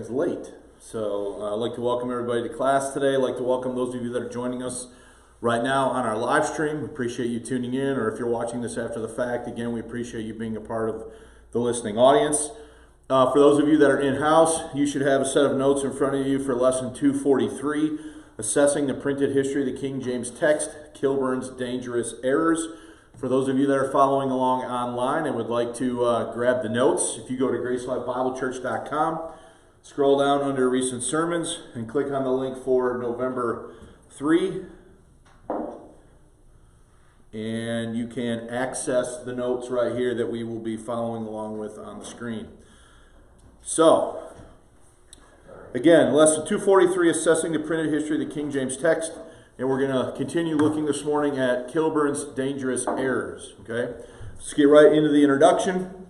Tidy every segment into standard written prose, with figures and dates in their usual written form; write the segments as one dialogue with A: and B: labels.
A: seconds late. So I'd like to welcome everybody to class today. I'd like to welcome those of you that are joining us right now on our live stream. We appreciate you tuning in, or if you're watching this after the fact, again, we appreciate you being a part of the listening audience. For those of you that are in-house, you should have a set of notes in front of you for lesson 243, Assessing the Printed History of the King James Text, Kilburne's Dangerous Errors. For those of you that are following along online and would like to grab the notes, if you go to gracelifebiblechurch.com, scroll down under Recent Sermons and click on the link for November 3, and you can access the notes right here that we will be following along with on the screen. So, again, lesson 243, Assessing the Printed History of the King James Text. And we're going to continue looking this morning at Kilburne's Dangerous Errors. Okay, let's get right into the introduction.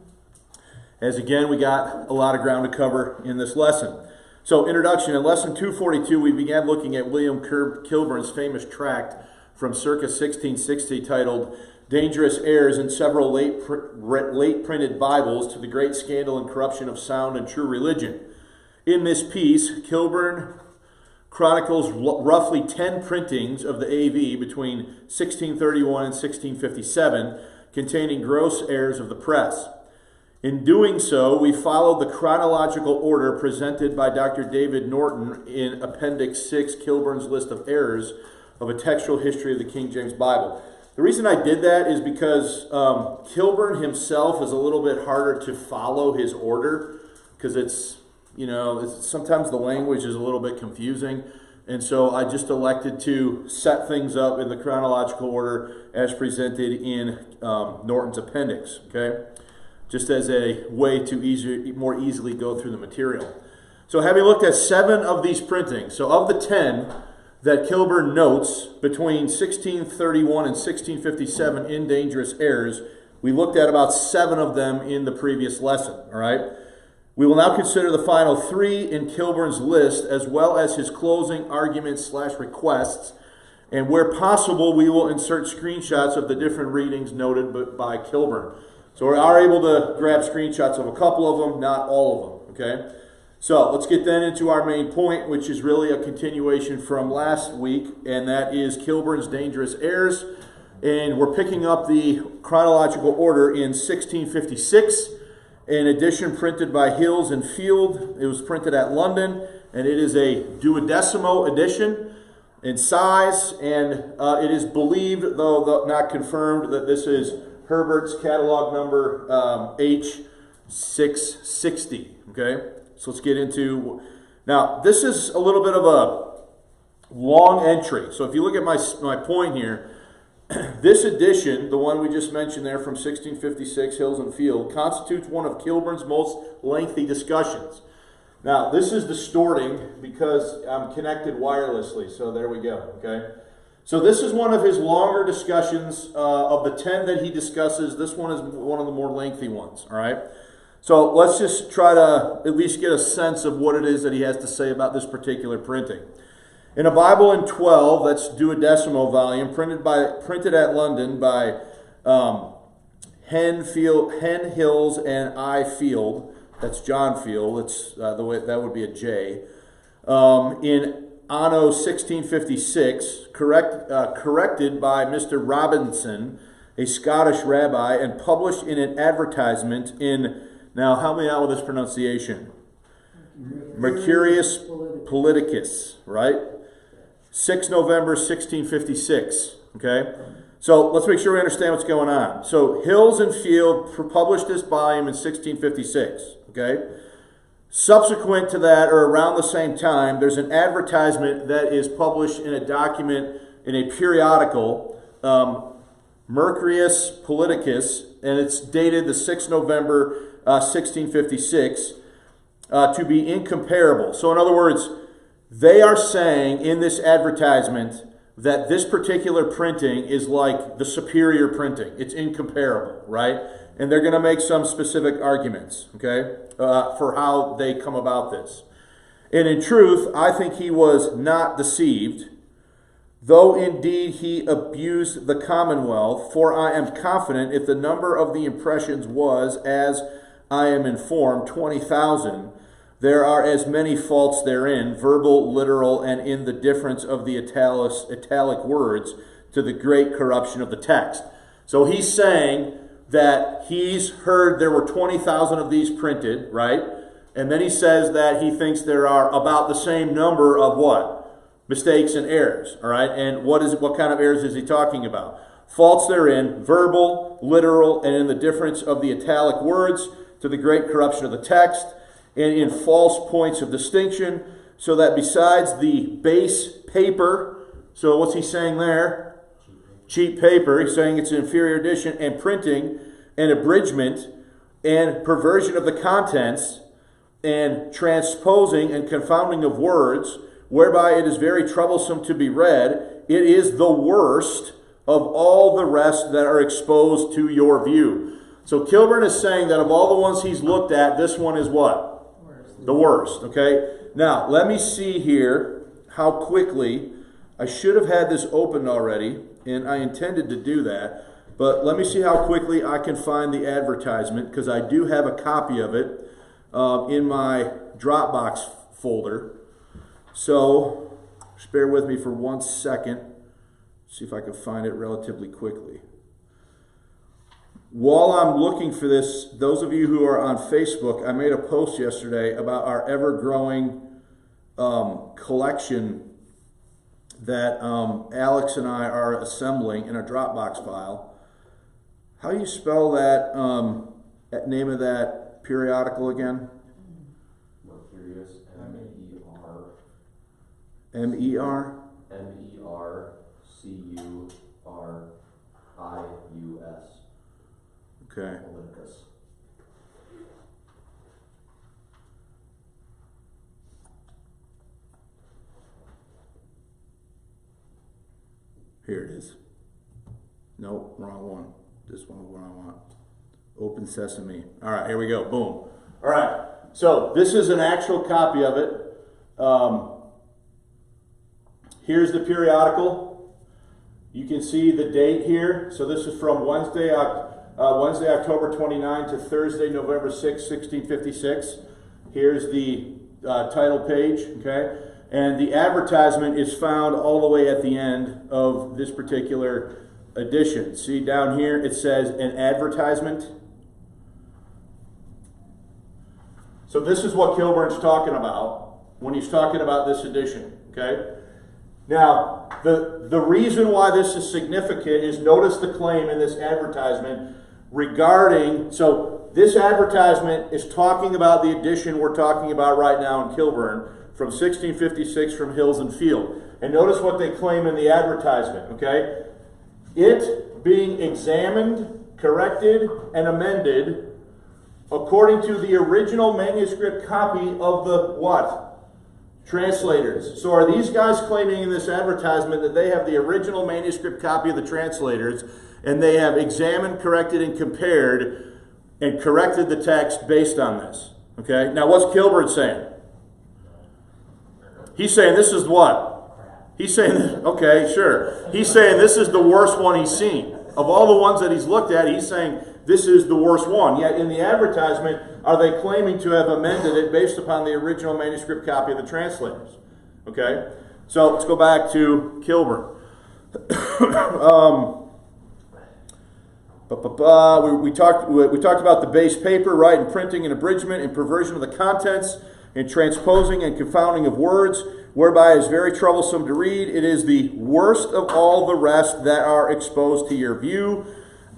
A: As again, we got a lot of ground to cover in this lesson. So, introduction. In lesson 242, we began looking at William Kilburne's famous tract from circa 1660 titled Dangerous Errors in Several Late Printed Bibles to the Great Scandal and Corruption of Sound and True Religion. In this piece, Kilburne chronicles roughly 10 printings of the AV between 1631 and 1657 containing gross errors of the press. In doing so, we followed the chronological order presented by Dr. David Norton in Appendix 6, Kilburne's List of Errors of a Textual History of the King James Bible. The reason I did that is because Kilburne himself is a little bit harder to follow his order because sometimes the language is a little bit confusing, and so I just elected to set things up in the chronological order as presented in Norton's appendix, okay? Just as a way to more easily go through the material. So having looked at 7 of these printings, so of the 10 that Kilburne notes between 1631 and 1657 in Dangerous Errors, we looked at about 7 of them in the previous lesson, all right? We will now consider the final 3 in Kilburne's list, as well as his closing arguments/requests, and where possible, we will insert screenshots of the different readings noted by Kilburne. So we are able to grab screenshots of a couple of them, not all of them, okay? So let's get then into our main point, which is really a continuation from last week, and that is Kilburne's Dangerous Errors, and we're picking up the chronological order in 1656, an edition printed by Hills and Field. It was printed at London, and it is a duodecimo edition in size, and it is believed, though not confirmed, that this is Herbert's catalog number H660, okay? So let's get into, now this is a little bit of a long entry. So if you look at my point here, this edition, the one we just mentioned there from 1656, Hills and Field, constitutes one of Kilburne's most lengthy discussions. Now, this is distorting because I'm connected wirelessly, so there we go, okay? So this is one of his longer discussions. Of the 10 that he discusses, this one is one of the more lengthy ones, all right? So let's just try to at least get a sense of what it is that he has to say about this particular printing. In a Bible in 12, that's duodecimo volume, printed at London by Hen, Hills, and I Field. That's John Field. That's the way that would be a J. In Anno 1656, corrected by Mr. Robinson, a Scottish rabbi, and published in an advertisement in, now help me out with this pronunciation, Mercurius Politicus, right? 6 November 1656, okay? So let's make sure we understand what's going on. So Hills and Field published this volume in 1656, okay? Subsequent to that, or around the same time, there's an advertisement that is published in a document in a periodical, Mercurius Politicus, and it's dated the 6th November 1656, to be incomparable. So in other words, they are saying in this advertisement that this particular printing is like the superior printing. It's incomparable, right? And they're going to make some specific arguments, okay, for how they come about this. And in truth, I think he was not deceived, though indeed he abused the Commonwealth, for I am confident if the number of the impressions was, as I am informed, 20,000, there are as many faults therein, verbal, literal, and in the difference of the italic words, to the great corruption of the text. So he's saying that he's heard there were 20,000 of these printed, right? And then he says that he thinks there are about the same number of what? Mistakes and errors, all right? And what kind of errors is he talking about? Faults therein, verbal, literal, and in the difference of the italic words, to the great corruption of the text, and in false points of distinction, so that besides the base paper, so what's he saying there? Cheap paper. He's saying it's an inferior edition, and printing, and abridgment, and perversion of the contents, and transposing and confounding of words, whereby it is very troublesome to be read, it is the worst of all the rest that are exposed to your view. So Kilburne is saying that of all the ones he's looked at, this one is what? The worst, okay? Now, let me see here how quickly, I should have had this opened already, and I intended to do that, but let me see how quickly I can find the advertisement, because I do have a copy of it in my Dropbox folder. So, just bear with me for 1 second. See if I can find it relatively quickly. While I'm looking for this, those of you who are on Facebook, I made a post yesterday about our ever-growing collection that Alex and I are assembling in a Dropbox file. How do you spell that name of that periodical again?
B: Mercurius, M-E-R.
A: M-E-R?
B: M-E-R-C-U-R-I-U-S.
A: Okay.
B: Olympus.
A: Here it is. Nope, wrong one. This one is what I want. Open Sesame. All right, here we go. Boom. All right. So this is an actual copy of it. Here's the periodical. You can see the date here. So this is from Wednesday, October 29 to Thursday, November 6, 1656. Here's the title page, okay? And the advertisement is found all the way at the end of this particular edition. See down here, it says an advertisement. So this is what Kilburne's talking about when he's talking about this edition, okay? Now, the reason why this is significant is notice the claim in this advertisement regarding, so this advertisement is talking about the edition we're talking about right now in Kilburne from 1656 from Hills and Field. And notice what they claim in the advertisement, okay? It being examined, corrected, and amended according to the original manuscript copy of the what? Translators. So are these guys claiming in this advertisement that they have the original manuscript copy of the translators and they have examined, corrected, and compared and corrected the text based on this? Okay? Now what's Kilburne saying? He's saying this is what? He's saying, okay, sure. He's saying this is the worst one he's seen. Of all the ones that he's looked at, he's saying this is the worst one. Yet in the advertisement, are they claiming to have amended it based upon the original manuscript copy of the translators? Okay? So let's go back to Kilburne. We talked about the base paper, right, and printing and abridgment and perversion of the contents and transposing and confounding of words, whereby it is very troublesome to read. It is the worst of all the rest that are exposed to your view,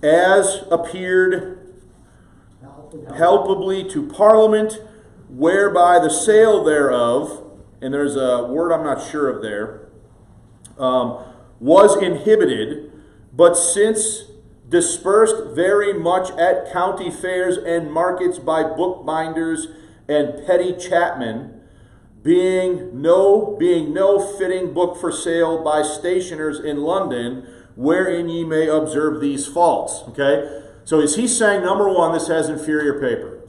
A: as appeared palpably to Parliament, whereby the sale thereof, and there's a word I'm not sure of there, was inhibited, but since dispersed very much at county fairs and markets by bookbinders and petty chapmen, being no fitting book for sale by stationers in London, wherein ye may observe these faults. Okay? So is he saying, number one, this has inferior paper,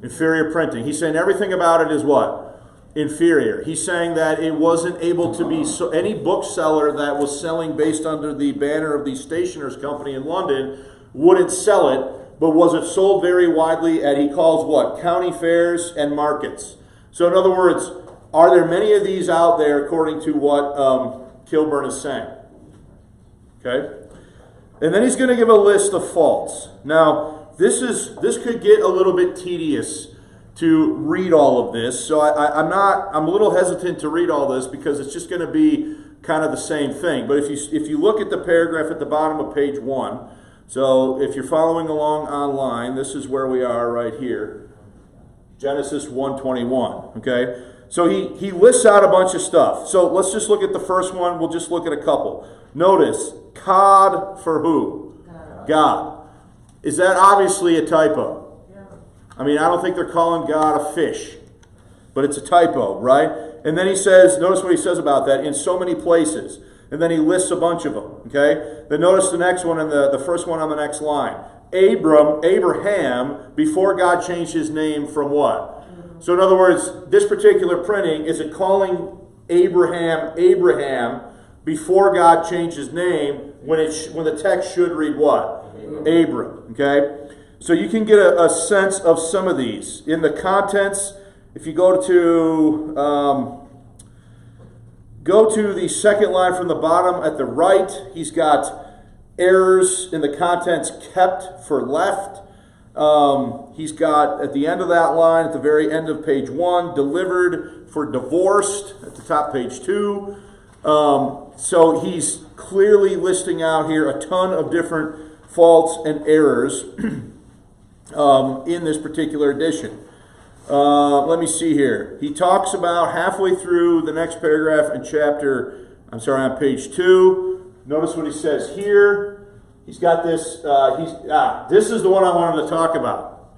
A: inferior printing? He's saying everything about it is what? Inferior. He's saying that it wasn't able to be, so any bookseller that was selling based under the banner of the stationers company in London wouldn't sell it, but was it sold very widely at, he calls what? County fairs and markets. So in other words, are there many of these out there according to what Kilburne is saying? Okay? And then he's going to give a list of faults. Now, this could get a little bit tedious to read all of this. So I'm a little hesitant to read all this because it's just going to be kind of the same thing. But if you look at the paragraph at the bottom of page 1, so if you're following along online, this is where we are right here. Genesis 1:21, okay? So he lists out a bunch of stuff. So let's just look at the first one. We'll just look at a couple. Notice, cod for who? God. Is that obviously a typo? Yeah. I mean, I don't think they're calling God a fish, but it's a typo, right? And then he says, notice what he says about that, in so many places. And then he lists a bunch of them, okay? Then notice the next one and the first one on the next line. Abraham, before God changed his name from what? So in other words, this particular printing, is it calling Abraham before God changed his name when the text should read what? Abram, okay? So you can get a sense of some of these. In the contents, if you go to the second line from the bottom at the right, he's got errors in the contents kept for left. He's got at the end of that line, at the very end of page 1, delivered for divorced at the top page 2. So he's clearly listing out here a ton of different faults and errors in this particular edition. Let me see here. He talks about halfway through the next paragraph in on page 2. Notice what he says here. He's got this, this is the one I wanted to talk about.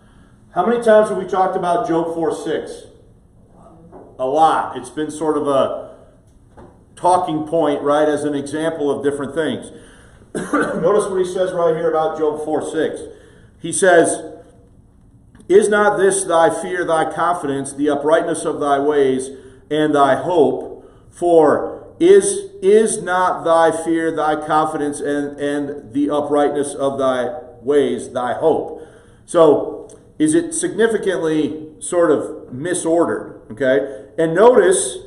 A: How many times have we talked about Job 4:6? A lot. It's been sort of a talking point, right, as an example of different things. Notice what he says right here about Job 4:6. He says, is not this thy fear, thy confidence, the uprightness of thy ways, and thy hope? For is not thy fear, thy confidence, and the uprightness of thy ways, thy hope? So, is it significantly sort of misordered? Okay? And notice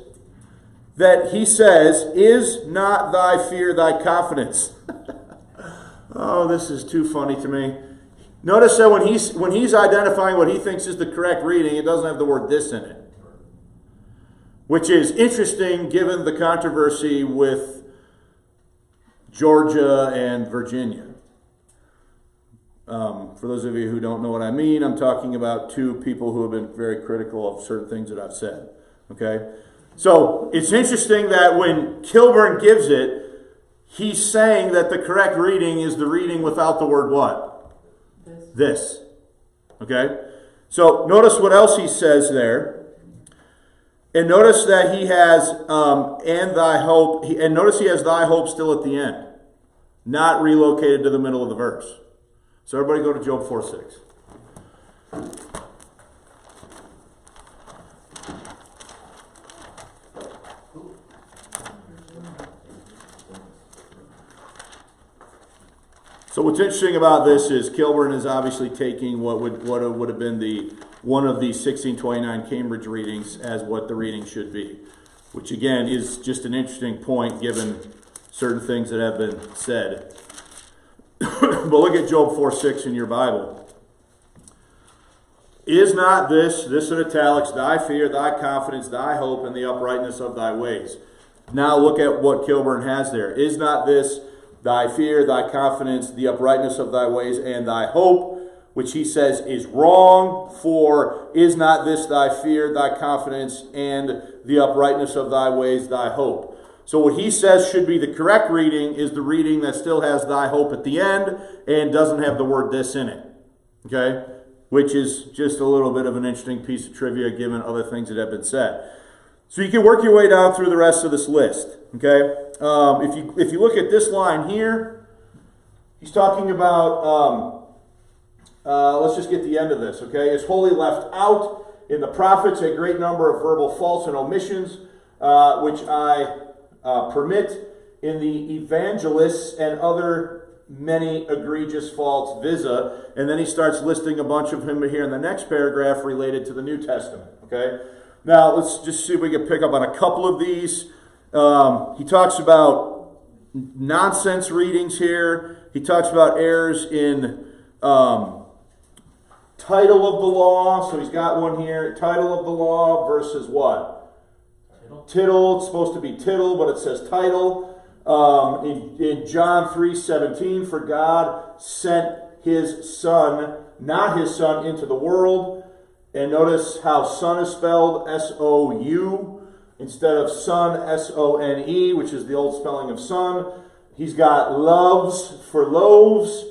A: that he says, is not thy fear, thy confidence? Oh, this is too funny to me. Notice that when he's identifying what he thinks is the correct reading, it doesn't have the word this in it. Which is interesting given the controversy with Georgia and Virginia. For those of you who don't know what I mean, I'm talking about two people who have been very critical of certain things that I've said. Okay? So, it's interesting that when Kilburne gives it, he's saying that the correct reading is the reading without the word what? This. Okay? So, notice what else he says there. And notice that he has, and thy hope, and notice he has thy hope still at the end. Not relocated to the middle of the verse. So everybody go to Job 4:6. So what's interesting about this is Kilburne is obviously taking what would have been one of the 1629 Cambridge readings as what the reading should be, which again is just an interesting point given certain things that have been said. But look at Job 4:6 in your Bible. Is not this in italics, thy fear, thy confidence, thy hope, and the uprightness of thy ways? Now look at what Kilburne has there. Is not this thy fear, thy confidence, the uprightness of thy ways, and thy hope? Which he says is wrong, for is not this thy fear, thy confidence, and the uprightness of thy ways, thy hope? So what he says should be the correct reading is the reading that still has thy hope at the end and doesn't have the word this in it. Okay? Which is just a little bit of an interesting piece of trivia given other things that have been said. So you can work your way down through the rest of this list. Okay? If you look at this line here, he's talking about, let's just get the end of this. Okay? Is wholly left out in the prophets a great number of verbal faults and omissions, which I permit in the evangelists and other many egregious faults, visa, and then he starts listing a bunch of them here in the next paragraph related to the New Testament. Okay, Now, let's just see if we can pick up on a couple of these. He talks about nonsense readings here. He talks about errors in title of the law. So he's got one here. Title of the law versus what? Tittle. It's supposed to be tittle, but it says title. In John 3:17, for God sent his son, not his son, into the world. And notice how son is spelled S-O-U instead of son, S-O-N-E, which is the old spelling of son. He's got loves for loaves.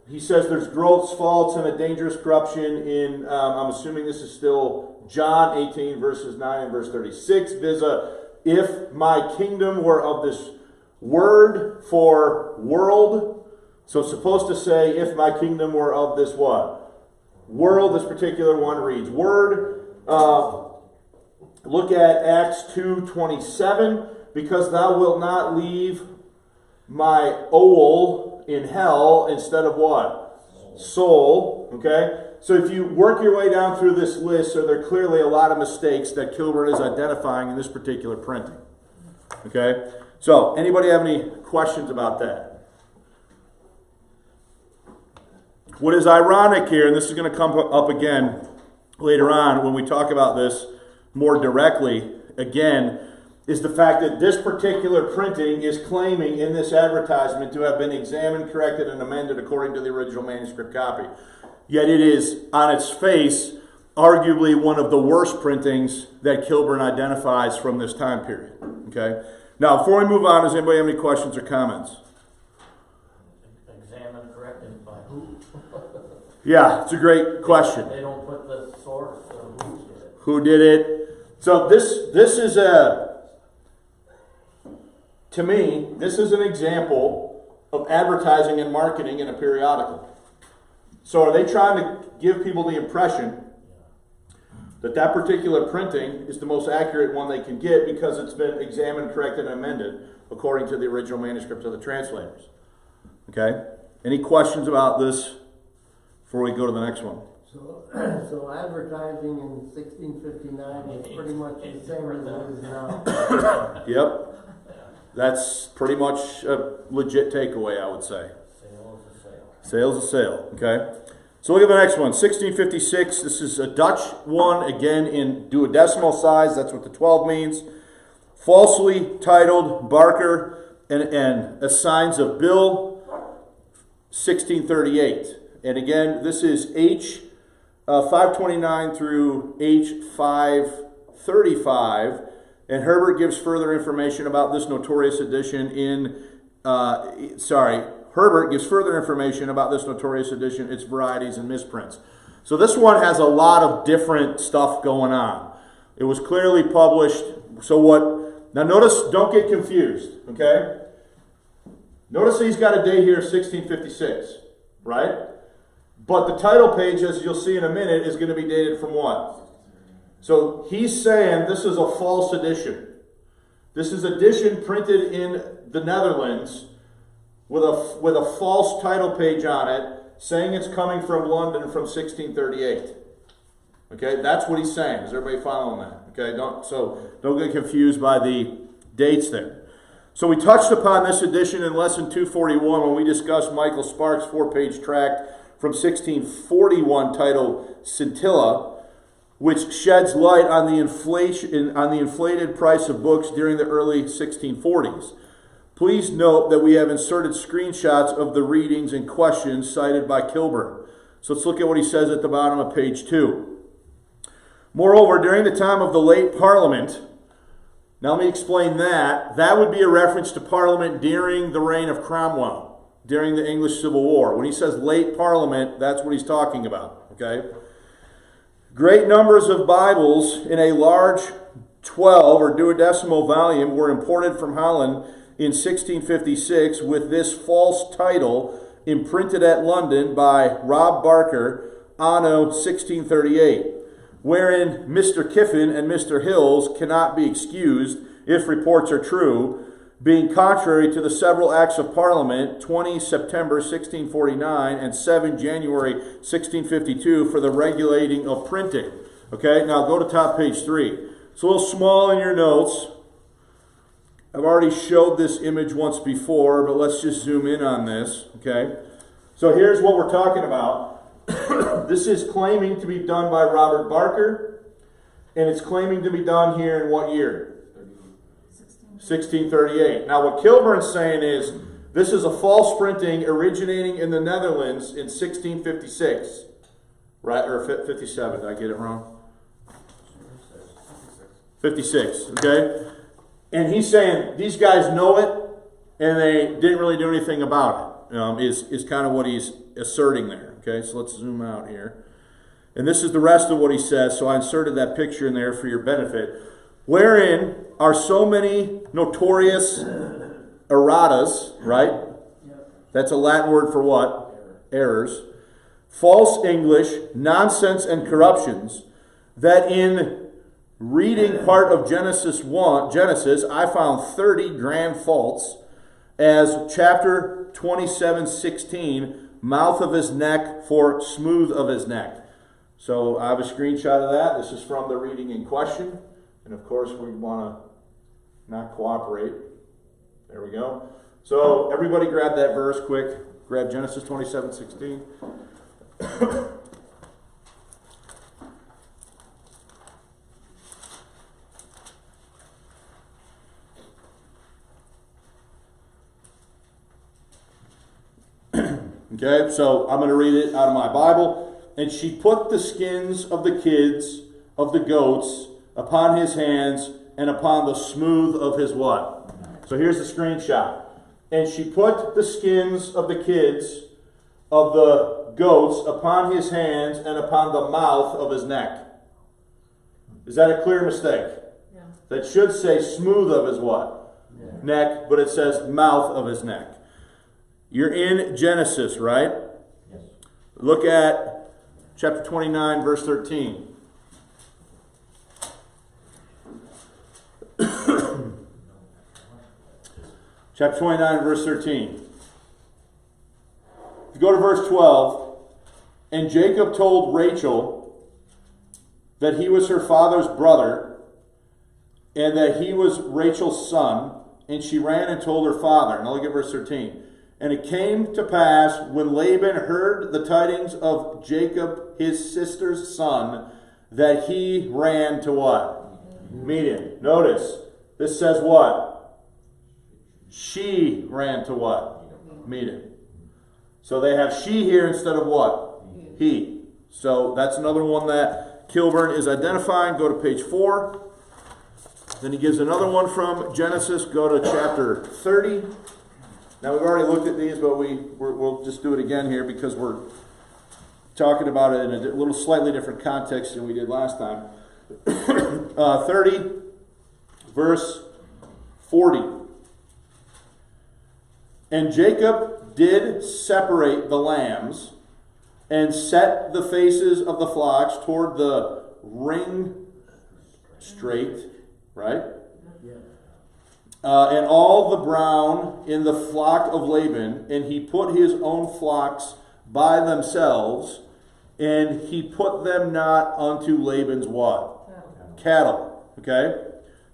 A: He says there's growths, faults, and a dangerous corruption in, I'm assuming this is still John 18, verses 9 and verse 36. Visa, if my kingdom were of this word for world. So it's supposed to say, if my kingdom were of this what? World. This particular one reads word. Look at Acts 2:27. Because thou wilt not leave my owl in hell instead of what? Soul. Okay? So if you work your way down through this list, so there are clearly a lot of mistakes that Kilburne is identifying in this particular printing. Okay? So, anybody have any questions about that? What is ironic here, and this is going to come up again later on when we talk about this more directly, again, is the fact that this particular printing is claiming in this advertisement to have been examined, corrected, and amended according to the original manuscript copy. Yet it is, on its face, arguably one of the worst printings that Kilburne identifies from this time period. Okay? Now, before we move on, does anybody have any questions or comments?
C: Examined, corrected by who?
A: Yeah, it's a great question.
C: They don't put the source of who did it.
A: Who did it? So this is to me, this is an example of advertising and marketing in a periodical. So are they trying to give people the impression that that particular printing is the most accurate one they can get because it's been examined, corrected, and amended according to the original manuscript of the translators? Okay? Any questions about this before we go to the next one?
D: So advertising in 1659 was pretty much the same as it is now.
A: Yep. That's pretty much a legit takeaway, I would say.
C: Sale is a sale.
A: Sale's a sale, okay? So look at the next one, 1656. This is a Dutch one, again in duodecimal size. That's what the 12 means. Falsely titled Barker and Assigns of Bill, 1638. And again, this is H 529 through H 535. And Herbert gives further information about this notorious edition in, Herbert gives further information about this notorious edition, its varieties and misprints. So this one has a lot of different stuff going on. It was clearly published. So what? Now notice, don't get confused, okay? Notice he's got a date here, 1656, right? But the title page, as you'll see in a minute, is going to be dated from what? So he's saying this is a false edition. This is edition printed in the Netherlands with a false title page on it, saying it's coming from London from 1638. Okay, that's what he's saying. Is everybody following that? Okay, don't get confused by the dates there. So we touched upon this edition in lesson 241 when we discussed Michael Sparks' 4-page tract from 1641 titled Scintilla, which sheds light on the inflated price of books during the early 1640s. Please note that we have inserted screenshots of the readings and questions cited by Kilburne. So let's look at what he says at the bottom of page 2. Moreover, during the time of the late Parliament, now let me explain that. That would be a reference to Parliament during the reign of Cromwell, during the English Civil War. When he says late Parliament, that's what he's talking about, okay? Great numbers of Bibles in a large 12 or duodecimal volume were imported from Holland in 1656 with this false title imprinted at London by Rob Barker anno 1638, wherein Mr. Kiffin and Mr. Hills cannot be excused, if reports are true, being contrary to the several acts of Parliament 20 September 1649 and 7 January 1652 for the regulating of printing. Okay, now go to top page 3. It's a little small in your notes. I've already showed this image once before, but let's just zoom in on this, okay? So here's what we're talking about. This is claiming to be done by Robert Barker, and it's claiming to be done here in what year? 1638. Now what Kilburne's saying is, this is a false printing originating in the Netherlands in 1656. Right, or 57, did I get it wrong? 56, okay? And he's saying these guys know it, and they didn't really do anything about it, is kind of what he's asserting there, okay? So let's zoom out here. And this is the rest of what he says, so I inserted that picture in there for your benefit. Wherein are so many notorious erratas, right? That's a Latin word for what? Errors. False English, nonsense, and corruptions, that in reading part of Genesis, I found 30 grand faults, as chapter 27:16, mouth of his neck for smooth of his neck. So I have a screenshot of that. This is from the reading in question. And of course, we want to not cooperate. There we go. So everybody grab that verse quick. Grab Genesis 27:16. Okay, so I'm going to read it out of my Bible. And she put the skins of the kids of the goats upon his hands and upon the smooth of his what? So here's the screenshot. And she put the skins of the kids of the goats upon his hands and upon the mouth of his neck. Is that a clear mistake?
E: Yeah.
A: That should say smooth of his what?
D: Yeah.
A: Neck, but it says mouth of his neck. You're in Genesis, right?
B: Yes.
A: Look at chapter 29, verse 13. Chapter 29, verse 13. If you go to verse 12, and Jacob told Rachel that he was her father's brother, and that he was Rachel's son, and she ran and told her father. Now look at verse 13. And it came to pass, when Laban heard the tidings of Jacob, his sister's son, that he ran to what? Meet him. Notice, this says what? She ran to what? Meet him. So they have she here instead of what? He. So that's another one that Kilburne is identifying. Go to page 4. Then he gives another one from Genesis. Go to chapter 30. Now we've already looked at these, but we'll just do it again here because we're talking about it in a little slightly different context than we did last time. 30, verse 40. And Jacob did separate the lambs and set the faces of the flocks toward the ring straight, right?
D: Yeah.
A: And all the brown in the flock of Laban, and he put his own flocks by themselves, and he put them not unto Laban's what? Cattle. Okay?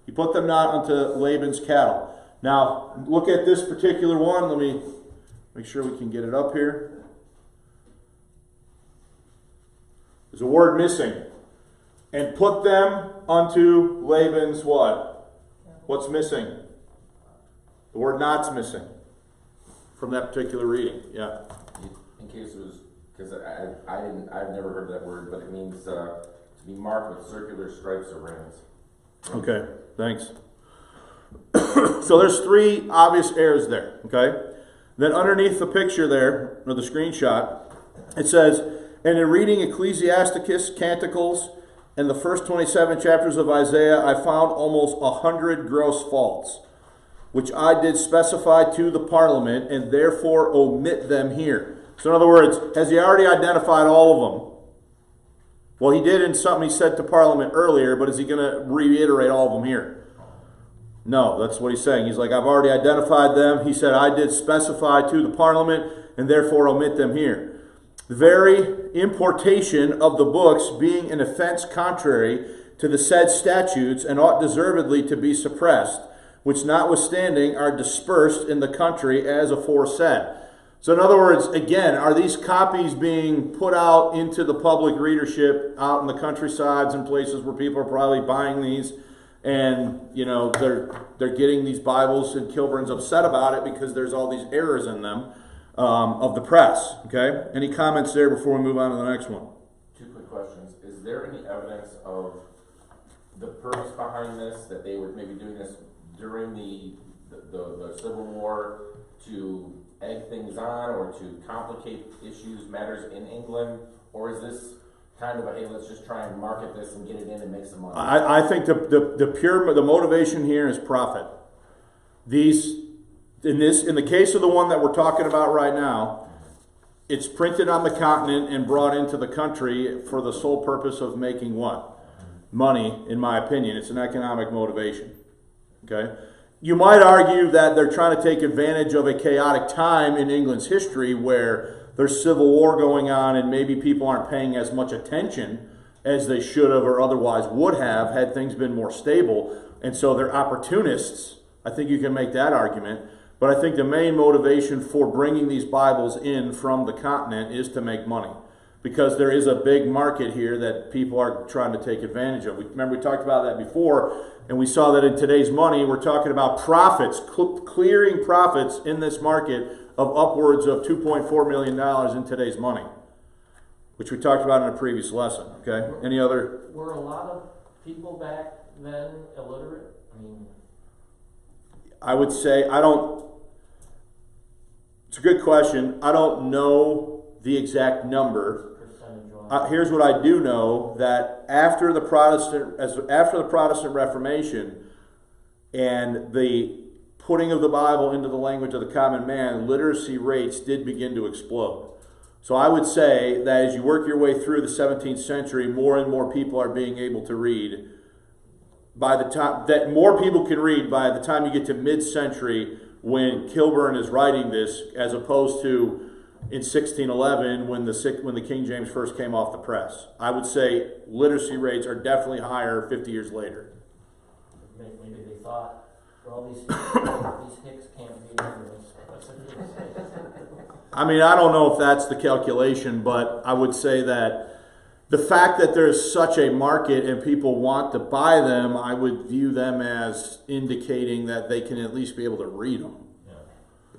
A: He put them not unto Laban's cattle. Now, look at this particular one. Let me make sure we can get it up here. There's a word missing. And put them unto Laban's what? What's missing? The word not's missing from that particular reading. Yeah.
F: In case it was, because I've never heard that word, but it means to be marked with circular stripes or rings.
A: Okay, thanks. So there's 3 obvious errors there, okay? Then underneath the picture there, or the screenshot, it says, and in reading Ecclesiasticus, Canticles, and the first 27 chapters of Isaiah, I found almost 100 gross faults, which I did specify to the Parliament, and therefore omit them here. So in other words, has he already identified all of them? Well, he did in something he said to Parliament earlier, but is he going to reiterate all of them here? No, that's what he's saying. He's like, I've already identified them. He said, I did specify to the Parliament, and therefore omit them here. The very importation of the books being an offense contrary to the said statutes, and ought deservedly to be suppressed, which notwithstanding are dispersed in the country as aforesaid. So in other words, again, are these copies being put out into the public readership out in the countrysides and places where people are probably buying these, and they're getting these Bibles, and Kilburne's upset about it because there's all these errors in them of the press. Okay? Any comments there before we move on to the next one?
F: Two quick questions. Is there any evidence of the purpose behind this, that they were maybe doing this during the Civil War to egg things on or to complicate matters in England? Or is this kind of a, hey, let's just try and market this and get it in and make some money?
A: I think the motivation here is profit. In the case of the one that we're talking about right now, it's printed on the continent and brought into the country for the sole purpose of making what? Money, in my opinion. It's an economic motivation. Okay? You might argue that they're trying to take advantage of a chaotic time in England's history where there's civil war going on and maybe people aren't paying as much attention as they should have or otherwise would have had things been more stable. And so they're opportunists. I think you can make that argument. But I think the main motivation for bringing these Bibles in from the continent is to make money. Because there is a big market here that people are trying to take advantage of. Remember, we talked about that before, and we saw that in today's money, we're talking about profits, clearing profits in this market of upwards of $2.4 million in today's money, which we talked about in a previous lesson. Okay? Any other?
C: Were a lot of people back then illiterate?
A: I would say, it's a good question. I don't know the exact number. Here's what I do know, that after the Protestant Reformation and the putting of the Bible into the language of the common man, literacy rates did begin to explode. So I would say that as you work your way through the 17th century, more and more people are being able to read. By the time that more people can read by the time you get to mid-century when Kilburne is writing this, as opposed to in 1611 when the King James first came off the press. I would say literacy rates are definitely higher 50 years later.
C: Maybe they thought, well, these hicks can't be ignorant.
A: I mean, I don't know if that's the calculation, but I would say that the fact that there's such a market and people want to buy them, I would view them as indicating that they can at least be able to read them.
E: Yeah,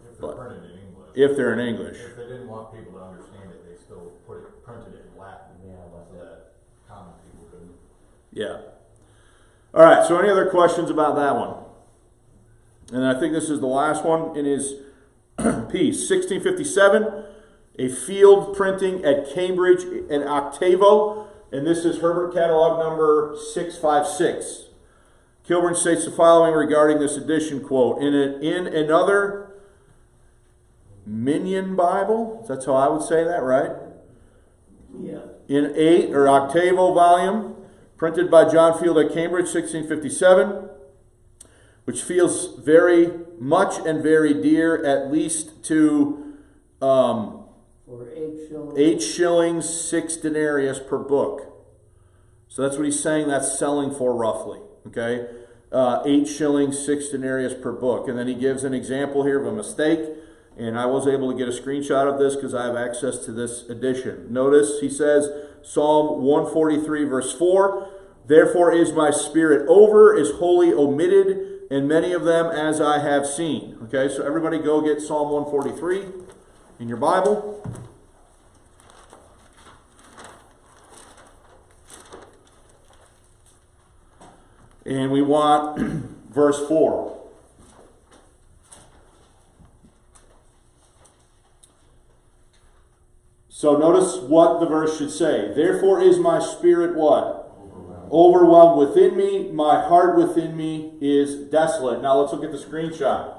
E: if they're printed in English.
A: If they're in English.
E: If they didn't want people to understand it, they still printed it in Latin. So that common people couldn't.
A: Yeah. All right, so any other questions about that one? And I think this is the last one in his piece. 1657, a field printing at Cambridge in octavo, and this is Herbert Catalog number 656. Kilburne states the following regarding this edition, quote, in another Minion Bible, that's how I would say that, right?
D: Yeah.
A: In 8 or octavo volume, printed by John Field at Cambridge, 1657, which feels very much and very dear, at least to
D: For 8 shillings.
A: 8 shillings, 6 denarius per book. So that's what he's saying that's selling for roughly. Okay, 8 shillings, 6 denarius per book. And then he gives an example here of a mistake. And I was able to get a screenshot of this because I have access to this edition. Notice he says, Psalm 143 verse 4, therefore is my spirit over, is wholly omitted, and many of them as I have seen. Okay, so everybody go get Psalm 143 in your Bible. And we want verse 4. So notice what the verse should say. Therefore is my spirit what? Overwhelmed within me. My heart within me is desolate. Now let's look at the screenshot.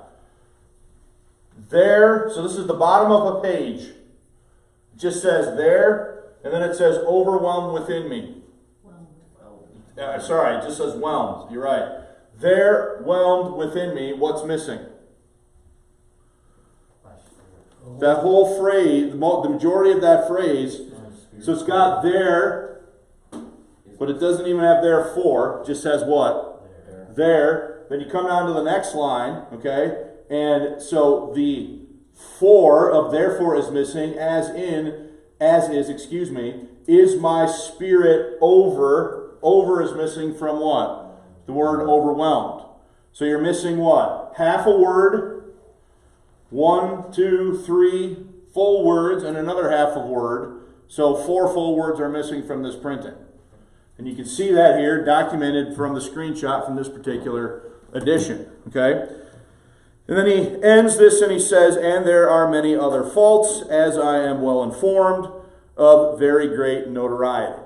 A: There, so this is the bottom of a page. It just says there, and then it says overwhelmed within me. Sorry, it just says whelmed. You're right. There, whelmed within me. What's missing? That whole phrase, the majority of that phrase, so it's got there, but it doesn't even have therefore, it just says what? There. Then you come down to the next line, okay? And so the for of therefore is missing, is my spirit over. Over is missing from what? The word overwhelmed. So you're missing what? Half a word, 1, 2, 3 full words, and another half a word. So 4 full words are missing from this printing. And you can see that here documented from the screenshot from this particular edition. Okay? And then he ends this and he says, and there are many other faults, as I am well informed, of very great notoriety.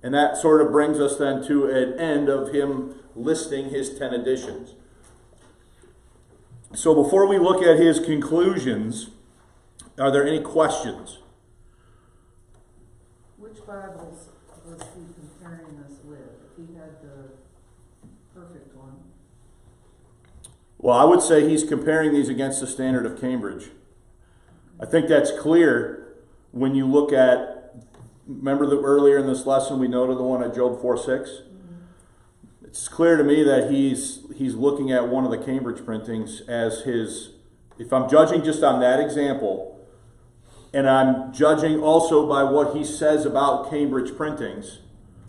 A: And that sort of brings us then to an end of him listing his 10 editions. So before we look at his conclusions, are there any questions?
G: Which Bibles was he comparing us with? If he had the perfect one.
A: Well, I would say he's comparing these against the Standard of Cambridge. I think that's clear when you look at, remember that earlier in this lesson we noted the one at Job 4:6? Mm-hmm. It's clear to me that he's looking at one of the Cambridge printings as his, if I'm judging just on that example, and I'm judging also by what he says about Cambridge printings,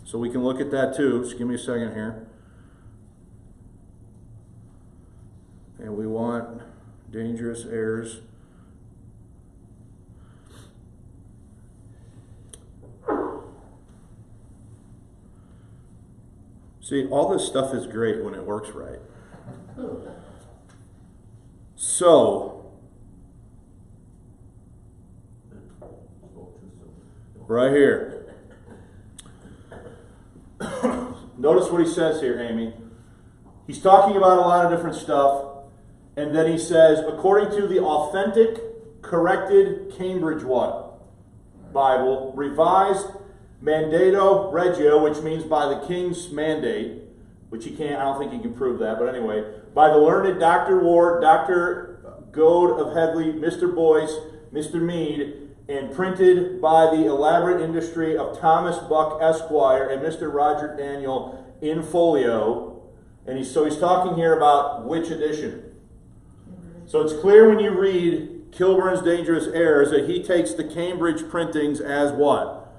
A: so we can look at that too. Just give me a second here. And we want dangerous errors. See, all this stuff is great when it works right. So, right here. Notice what he says here, Amy. He's talking about a lot of different stuff. And then he says, according to the authentic, corrected Cambridge what? Bible, revised mandato regio, which means by the king's mandate, which he can't, I don't think he can prove that, but anyway, by the learned Dr. Ward, Dr. Goad of Headley, Mr. Boyce, Mr. Mead, and printed by the elaborate industry of Thomas Buck, Esquire, and Mr. Roger Daniel in folio. And so he's talking here about which edition? So it's clear when you read Kilburne's Dangerous Errors that he takes the Cambridge printings as what?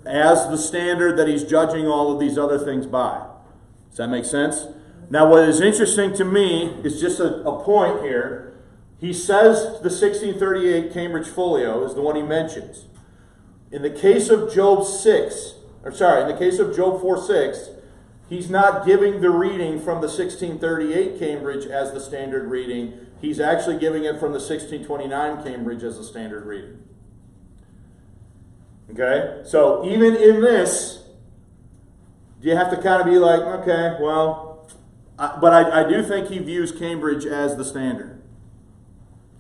A: As the standard that he's judging all of these other things by. Does that make sense? Now what is interesting to me is just a point here. He says the 1638 Cambridge Folio is the one he mentions. In the case of Job 4:6, he's not giving the reading from the 1638 Cambridge as the standard reading. He's actually giving it from the 1629 Cambridge as the standard reading. Okay? So even in this, you have to kind of be like, okay, well, but I do think he views Cambridge as the standard.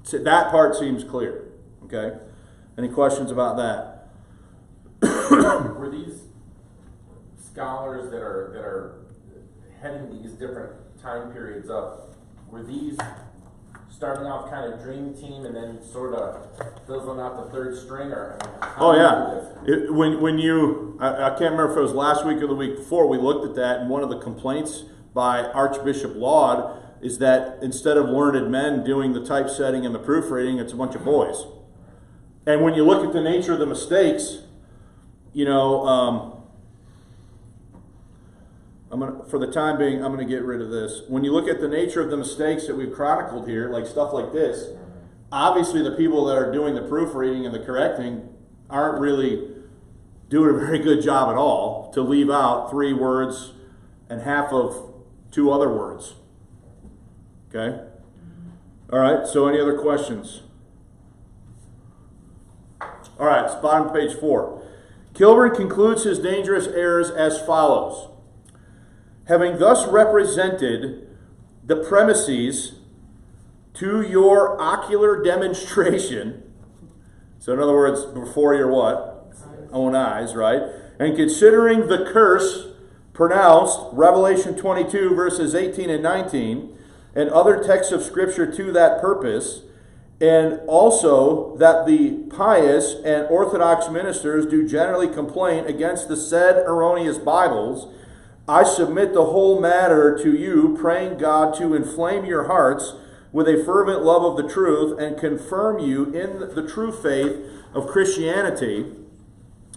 A: So that part seems clear. Okay? Any questions about that?
F: Were these scholars that are heading these different time periods up, were these starting off kind of dream team and then sort of fizzling out the third string, or
A: oh yeah, when you I can't remember if it was last week or the week before, we looked at that, and one of the complaints by Archbishop Laud is that instead of learned men doing the typesetting and the proofreading, it's a bunch of boys. And when you look at the nature of the mistakes, you know, for the time being, I'm going to get rid of this. When you look at the nature of the mistakes that we've chronicled here, like stuff like this, obviously the people that are doing the proofreading and the correcting aren't really doing a very good job at all to leave out 3 words and half of 2 other words. Okay? All right, so any other questions? All right, it's bottom of page 4. Kilburne concludes his dangerous errors as follows. Having thus represented the premises to your ocular demonstration, so in other words, before your what? Own eyes, right? And considering the curse pronounced, Revelation 22 verses 18 and 19, and other texts of Scripture to that purpose, and also that the pious and Orthodox ministers do generally complain against the said erroneous Bibles, I submit the whole matter to you, praying God to inflame your hearts with a fervent love of the truth and confirm you in the true faith of Christianity,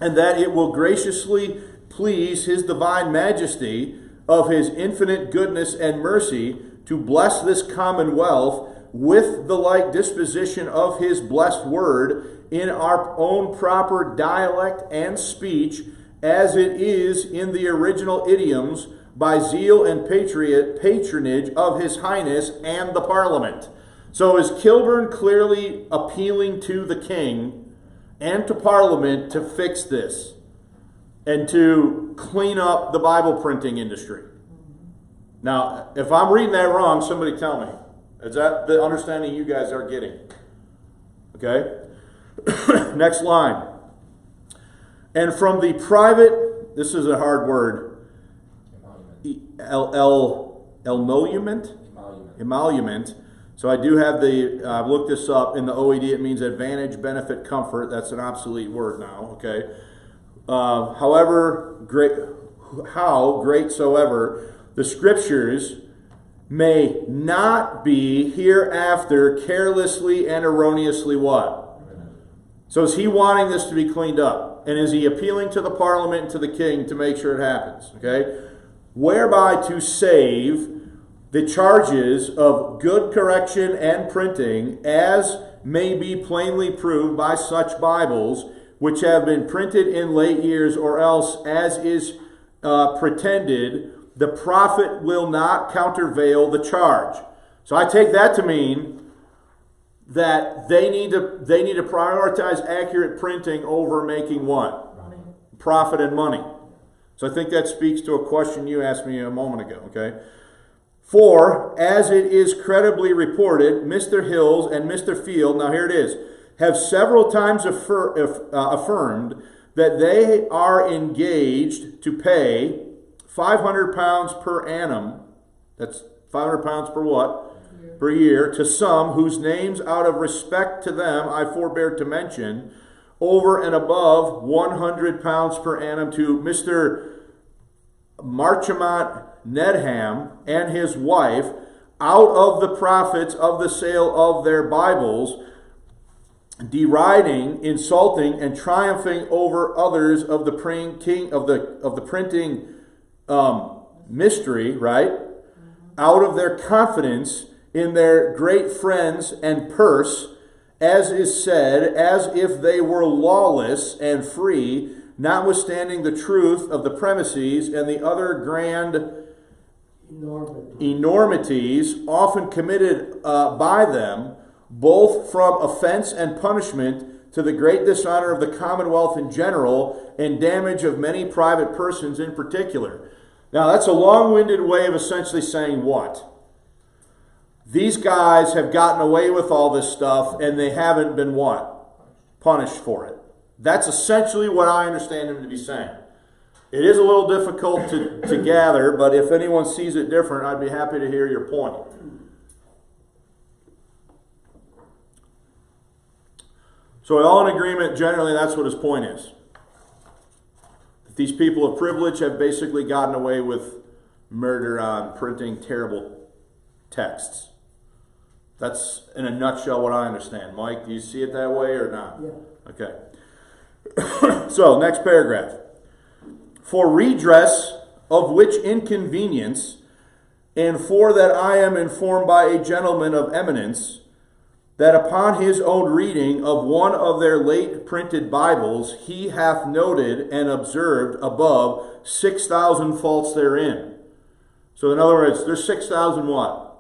A: and that it will graciously please His divine majesty of His infinite goodness and mercy to bless this commonwealth with the like disposition of His blessed word in our own proper dialect and speech, as it is in the original idioms, by zeal and patronage of His Highness and the Parliament. So is Kilburne clearly appealing to the King and to Parliament to fix this and to clean up the Bible printing industry? Now, if I'm reading that wrong, somebody tell me. Is that the understanding you guys are getting? Okay? Next line. And from the private, this is a hard word, emolument. So I do have I've looked this up. In the OED, it means advantage, benefit, comfort. That's an obsolete word now, okay? However, great soever, the Scriptures may not be hereafter carelessly and erroneously what? So is he wanting this to be cleaned up? And is he appealing to the Parliament and to the King to make sure it happens? Okay? Whereby to save the charges of good correction and printing, as may be plainly proved by such Bibles, which have been printed in late years, or else, as is pretended, the prophet will not countervail the charge. So I take that to mean that they need to prioritize accurate printing over making what?
G: Money.
A: Profit and money. So I think that speaks to a question you asked me a moment ago, okay? For, as it is credibly reported, Mr. Hills and Mr. Field, now here it is, have several times affirmed that they are engaged to pay £500 per annum, that's £500 per what? Per year, to some whose names out of respect to them I forbear to mention, over and above £100 per annum to Mr. Marchemont Nedham and his wife, out of the profits of the sale of their Bibles, deriding, insulting, and triumphing over others of the printing mystery, right? Out of their confidence in their great friends and purse, as is said, as if they were lawless and free, notwithstanding the truth of the premises and the other grand enormities often committed by them, both from offense and punishment, to the great dishonor of the Commonwealth in general, and damage of many private persons in particular. Now, that's a long-winded way of essentially saying what? These guys have gotten away with all this stuff, and they haven't been what? Punished for it. That's essentially what I understand him to be saying. It is a little difficult to gather, but if anyone sees it different, I'd be happy to hear your point. So we're all in agreement, generally, that's what his point is. That these people of privilege have basically gotten away with murder on printing terrible texts. That's, in a nutshell, what I understand. Mike, do you see it that way or not?
D: Yeah.
A: Okay. So, next paragraph. For redress of which inconvenience, and for that I am informed by a gentleman of eminence, that upon his own reading of one of their late printed Bibles, he hath noted and observed above 6,000 faults therein. So in other words, there's 6,000 what?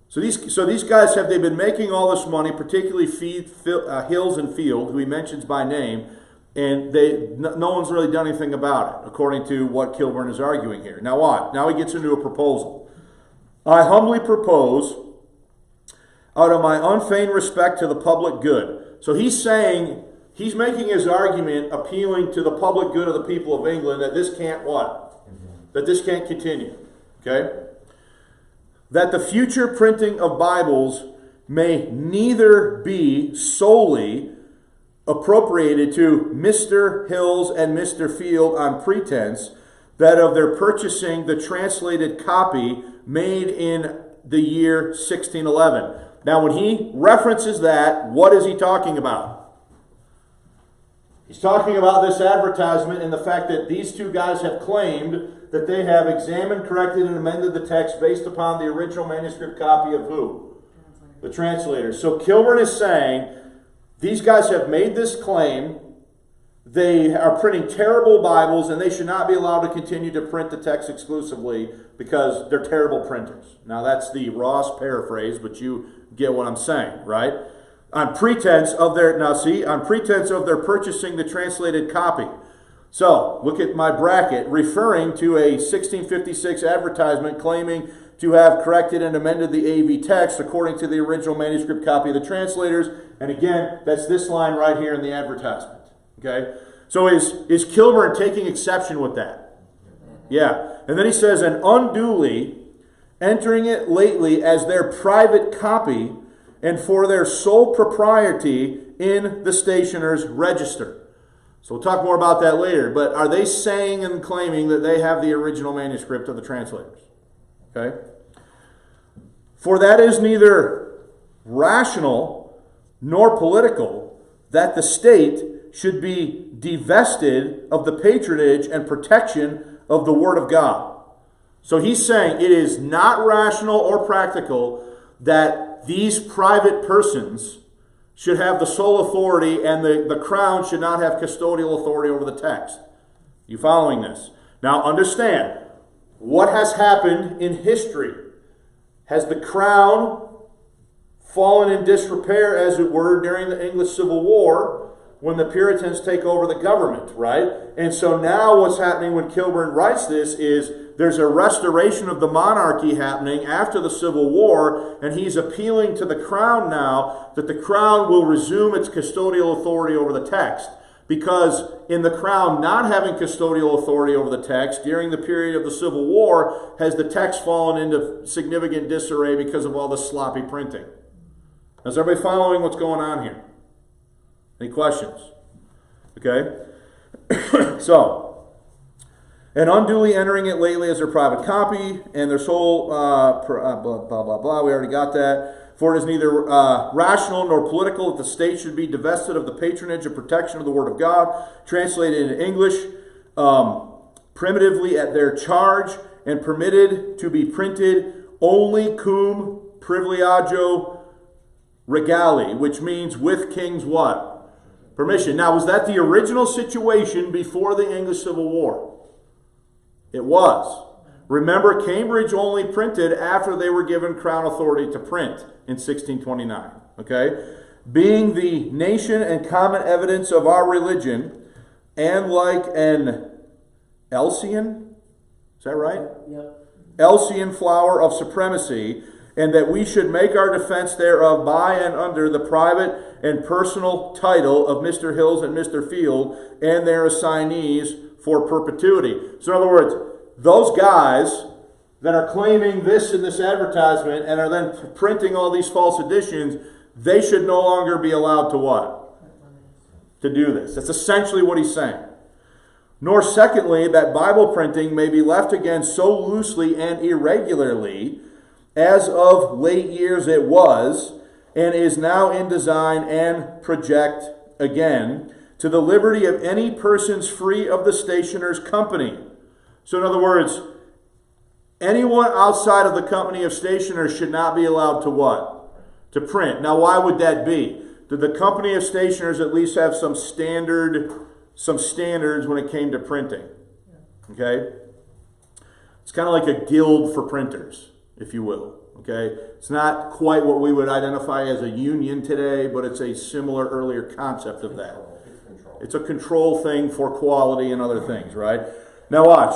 A: So these guys, have they been making all this money, particularly Hills and Field, who he mentions by name, and no one's really done anything about it, according to what Kilburne is arguing here. Now what? Now he gets into a proposal. I humbly propose, out of my unfeigned respect to the public good. So he's saying, he's making his argument appealing to the public good of the people of England that this can't what? That this can't continue. Okay? That the future printing of Bibles may neither be solely appropriated to Mr. Hills and Mr. Field on pretense that of their purchasing the translated copy made in the year 1611. Now, when he references that, what is he talking about? He's talking about this advertisement and the fact that these two guys have claimed that they have examined, corrected, and amended the text based upon the original manuscript copy of who? The translators. So Kilburne is saying these guys have made this claim. They are printing terrible Bibles, and they should not be allowed to continue to print the text exclusively because they're terrible printers. Now, that's the Ross paraphrase, but you get what I'm saying, right? On pretense of their purchasing the translated copy. So, look at my bracket, referring to a 1656 advertisement claiming to have corrected and amended the AV text according to the original manuscript copy of the translators. And again, that's this line right here in the advertisement. Okay? So is Kilburne taking exception with that? Yeah. And then he says, and unduly entering it lately as their private copy and for their sole propriety in the stationer's register. So we'll talk more about that later. But are they saying and claiming that they have the original manuscript of the translators? Okay? For that is neither rational nor political that the state should be divested of the patronage and protection of the Word of God. So he's saying it is not rational or practical that these private persons should have the sole authority and the crown should not have custodial authority over the text. You following this? Now understand, what has happened in history? Has the crown fallen in disrepair, as it were, during the English Civil War when the Puritans take over the government, right? And so now what's happening when Kilburne writes this is there's a restoration of the monarchy happening after the Civil War, and he's appealing to the crown now that the crown will resume its custodial authority over the text. Because in the crown not having custodial authority over the text during the period of the Civil War, has the text fallen into significant disarray because of all the sloppy printing. Is everybody following what's going on here? Any questions? Okay? So, and unduly entering it lately as their private copy, and their sole, blah, blah, blah, we already got that. For it is neither rational nor political that the state should be divested of the patronage and protection of the Word of God, translated in English, primitively at their charge, and permitted to be printed only cum privilegio regali, which means with king's what? Permission. Now, was that the original situation before the English Civil War? It was. Remember, Cambridge only printed after they were given crown authority to print in 1629. Okay? Being the nation and common evidence of our religion, and like an Elsian, is that right?
D: Yep.
A: Elsian flower of supremacy, and that we should make our defense thereof by and under the private and personal title of Mr. Hills and Mr. Field and their assignees for perpetuity. So in other words, those guys that are claiming this in this advertisement and are then printing all these false editions, they should no longer be allowed to what? To do this. That's essentially what he's saying. Nor secondly, that Bible printing may be left again so loosely and irregularly as of late years it was, and is now in design and project again, to the liberty of any persons free of the stationer's company. So in other words, anyone outside of the company of stationers should not be allowed to what? To print. Now why would that be? Did the company of stationers at least have some standards when it came to printing? Okay? It's kind of like a guild for printers, if you will. Okay? It's not quite what we would identify as a union today, but it's a similar earlier concept of that. It's a control thing for quality and other things, right? Now watch.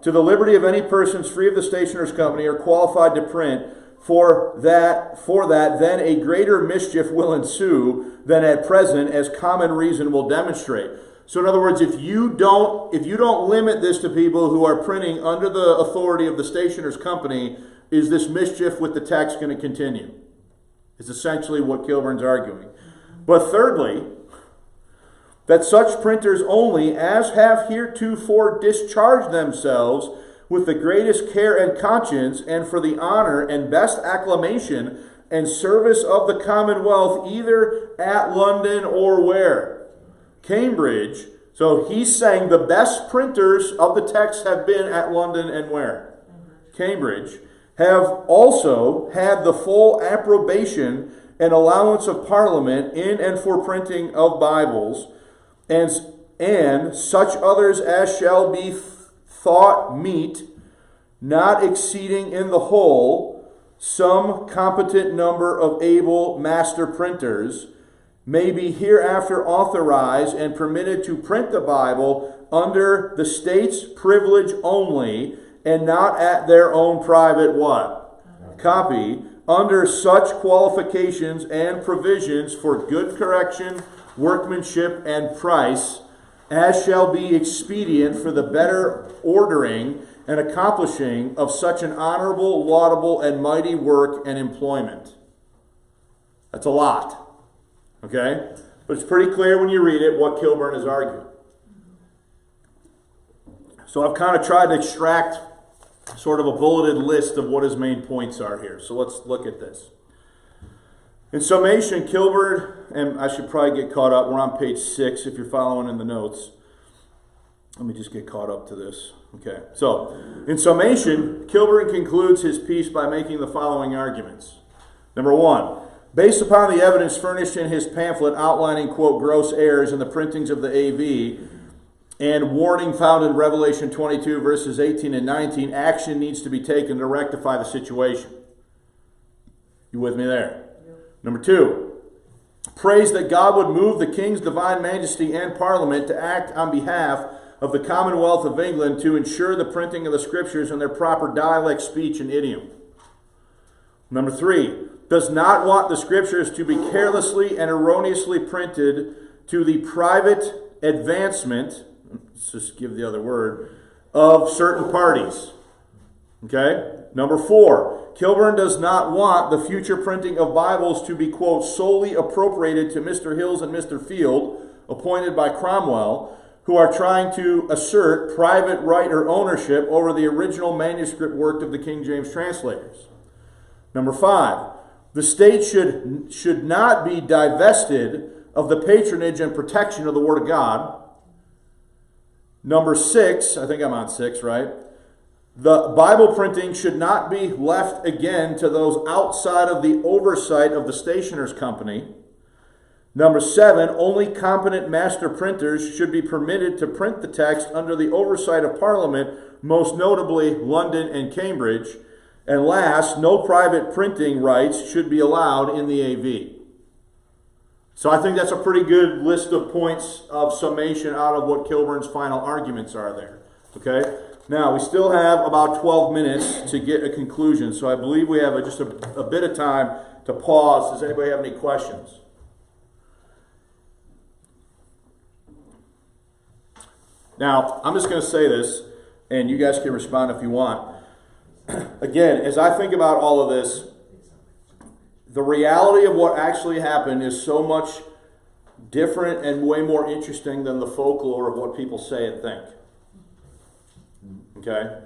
A: To the liberty of any persons free of the stationer's company or qualified to print, for that then a greater mischief will ensue than at present, as common reason will demonstrate. So in other words, if you don't limit this to people who are printing under the authority of the stationer's company, is this mischief with the text going to continue? is essentially what Kilburne's arguing. But thirdly, that such printers only as have heretofore discharged themselves with the greatest care and conscience, and for the honor and best acclamation and service of the Commonwealth, either at London or where? Cambridge. So he's saying the best printers of the text have been at London and where? Cambridge. Have also had the full approbation and allowance of Parliament in and for printing of Bibles, and such others as shall be thought meet, not exceeding in the whole some competent number of able master printers, may be hereafter authorized and permitted to print the Bible under the state's privilege only, and not at their own private what? Copy, under such qualifications and provisions for good correction, workmanship, and price, as shall be expedient for the better ordering and accomplishing of such an honorable, laudable, and mighty work and employment. That's a lot. Okay? But it's pretty clear when you read it what Kilburne is arguing. So I've kind of tried to extract sort of a bulleted list of what his main points are here. So let's look at this. In summation, Kilburne, and I should probably get caught up. We're on page 6 if you're following in the notes. Let me just get caught up to this. Okay. So, in summation, Kilburne concludes his piece by making the following arguments. Number 1, based upon the evidence furnished in his pamphlet outlining, quote, gross errors in the printings of the AV, and warning found in Revelation 22, verses 18 and 19, action needs to be taken to rectify the situation. You with me there? Number 2, prays that God would move the King's divine majesty and Parliament to act on behalf of the Commonwealth of England to ensure the printing of the Scriptures in their proper dialect, speech, and idiom. Number 3, does not want the Scriptures to be carelessly and erroneously printed to the private advancement, let's just give the other word, of certain parties. Okay? Number 4, Kilburne does not want the future printing of Bibles to be, quote, solely appropriated to Mr. Hills and Mr. Field, appointed by Cromwell, who are trying to assert private right or ownership over the original manuscript work of the King James translators. Number 5, the state should not be divested of the patronage and protection of the Word of God. Number 6, I think I'm on 6, right? The Bible printing should not be left again to those outside of the oversight of the Stationers' Company. Number 7, only competent master printers should be permitted to print the text under the oversight of Parliament, most notably London and Cambridge. And last, no private printing rights should be allowed in the AV. So I think that's a pretty good list of points of summation out of what Kilburne's final arguments are there. Okay? Now, we still have about 12 minutes to get a conclusion, so I believe we have just a bit of time to pause. Does anybody have any questions? Now, I'm just going to say this, and you guys can respond if you want. Again, as I think about all of this, the reality of what actually happened is so much different and way more interesting than the folklore of what people say and think. Okay?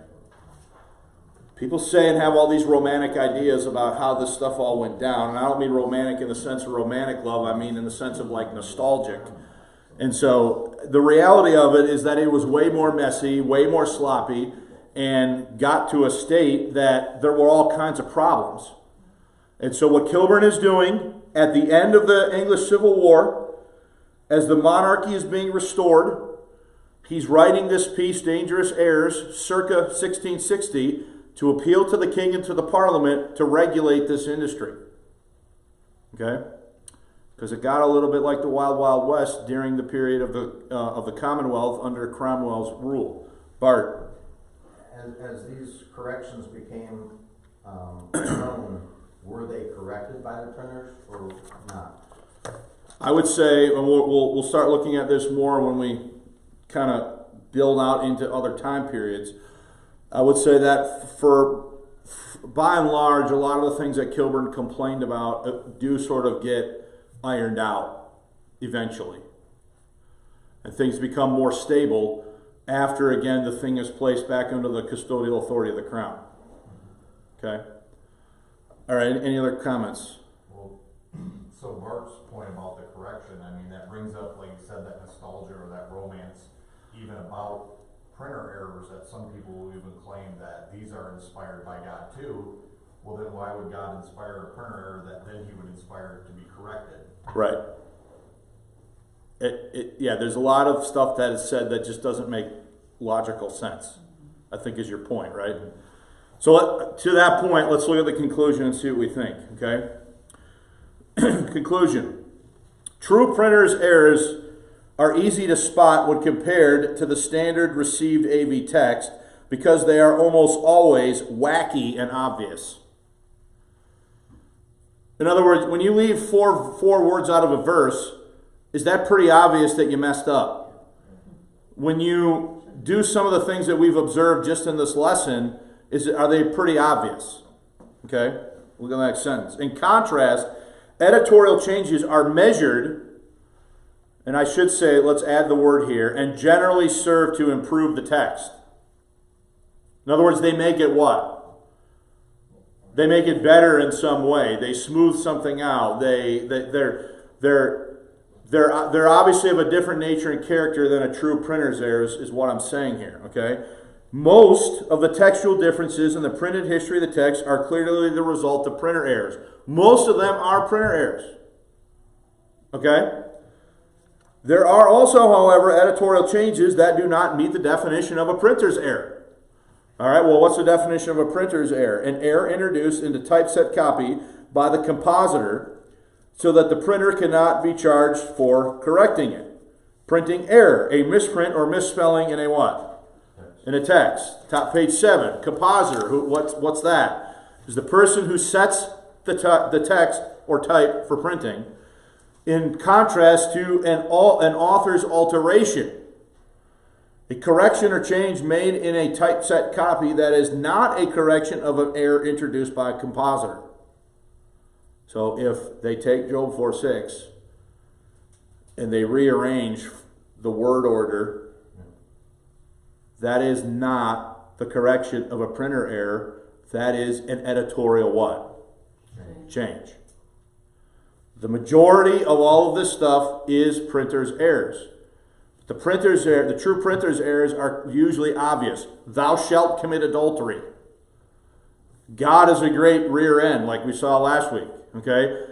A: People say and have all these romantic ideas about how this stuff all went down. And I don't mean romantic in the sense of romantic love. I mean in the sense of like nostalgic. And so the reality of it is that it was way more messy, way more sloppy, and got to a state that there were all kinds of problems. And so what Kilburne is doing at the end of the English Civil War, as the monarchy is being restored, he's writing this piece, Dangerous Errors, circa 1660, to appeal to the king and to the Parliament to regulate this industry. Okay? Because it got a little bit like the Wild Wild West during the period of the Commonwealth under Cromwell's rule. Bart.
H: As these corrections became known, were they corrected by the printers or not?
A: I would say, and we'll start looking at this more when we kind of build out into other time periods. I would say that for by and large, a lot of the things that Kilburne complained about do sort of get ironed out eventually. And things become more stable after, again, the thing is placed back under the custodial authority of the Crown. Okay? All right, any other comments?
E: Well, so Mark's point about the correction, I mean, that brings up, like you said, that nostalgia or that romance, even about printer errors, that some people will even claim that these are inspired by God too. Well, then why would God inspire a printer error that then he would inspire it to be corrected?
A: Right. Yeah, there's a lot of stuff that is said that just doesn't make logical sense, I think is your point, right? So to that point, let's look at the conclusion and see what we think, okay? Conclusion. True printer's errors are easy to spot when compared to the standard received AV text because they are almost always wacky and obvious. In other words, when you leave four words out of a verse, is that pretty obvious that you messed up? When you do some of the things that we've observed just in this lesson, are they pretty obvious? Okay, look at the next sentence. In contrast, editorial changes are measured, and I should say, let's add the word here, and generally serve to improve the text. In other words, they make it what? They make it better in some way. They smooth something out. They're obviously of a different nature and character than a true printer's error is what I'm saying here, okay? Most of the textual differences in the printed history of the text are clearly the result of printer errors. Most of them are printer errors, okay? There are also, however, editorial changes that do not meet the definition of a printer's error. All right, well, what's the definition of a printer's error? An error introduced into typeset copy by the compositor so that the printer cannot be charged for correcting it. Printing error, a misprint or misspelling in a what? In a text. Top page 7, compositor. What's that? Is the person who sets the text or type for printing, in contrast to an author's alteration. A correction or change made in a typeset copy that is not a correction of an error introduced by a compositor. So if they take Job 4:6 and they rearrange the word order, that is not the correction of a printer error. That is an editorial what? Change. The majority of all of this stuff is printer's errors. The true printer's errors are usually obvious. Thou shalt commit adultery. God is a great rear end, like we saw last week. Okay?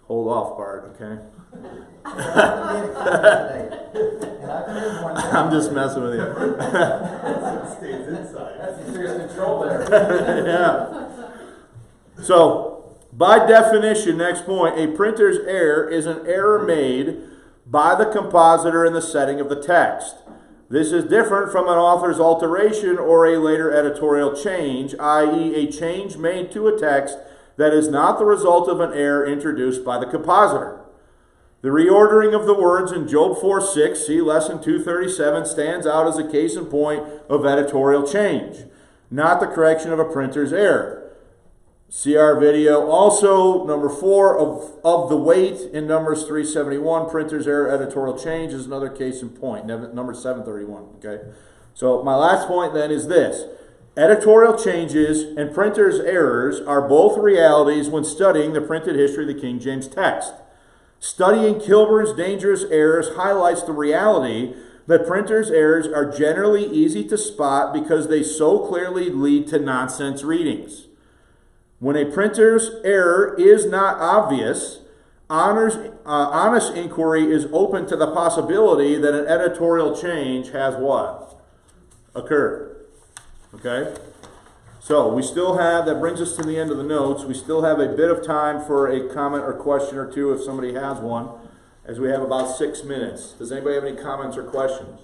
A: Hold off, Bart, okay? I'm just messing with you.
E: Stays inside.
F: That's serious control there.
A: Yeah. So, by definition, next point, a printer's error is an error made by the compositor in the setting of the text. This is different from an author's alteration or a later editorial change, i.e. a change made to a text that is not the result of an error introduced by the compositor. The reordering of the words in Job 4:6, see lesson 237, stands out as a case in point of editorial change, not the correction of a printer's error. See our video also, number 4 of the weight in Numbers 371, printer's error, editorial change is another case in point, number 731, okay? So my last point then is this. Editorial changes and printer's errors are both realities when studying the printed history of the King James text. Studying Kilburne's dangerous errors highlights the reality that printer's errors are generally easy to spot because they so clearly lead to nonsense readings. When a printer's error is not obvious, honest inquiry is open to the possibility that an editorial change has what? Occurred. Okay? So we still have, that brings us to the end of the notes, we still have a bit of time for a comment or question or two if somebody has one, as we have about 6 minutes. Does anybody have any comments or questions?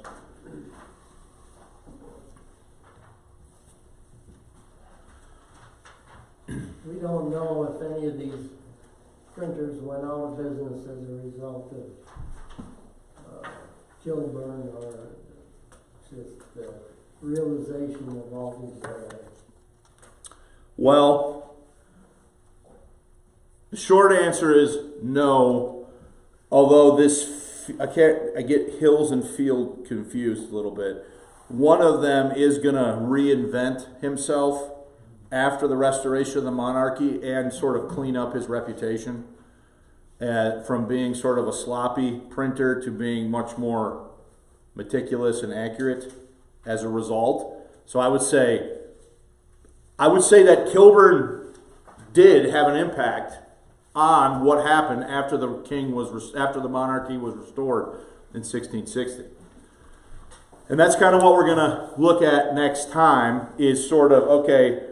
D: We don't know if any of these printers went out of business as a result of Kilburne or just the realization of all these errors.
A: Well, the short answer is no. Although I get hills and field confused a little bit. One of them is going to reinvent himself after the restoration of the monarchy and sort of clean up his reputation from being sort of a sloppy printer to being much more meticulous and accurate as a result. So I would say that Kilburne did have an impact on what happened after the monarchy was restored in 1660. And that's kind of what we're going to look at next time, is sort of, okay,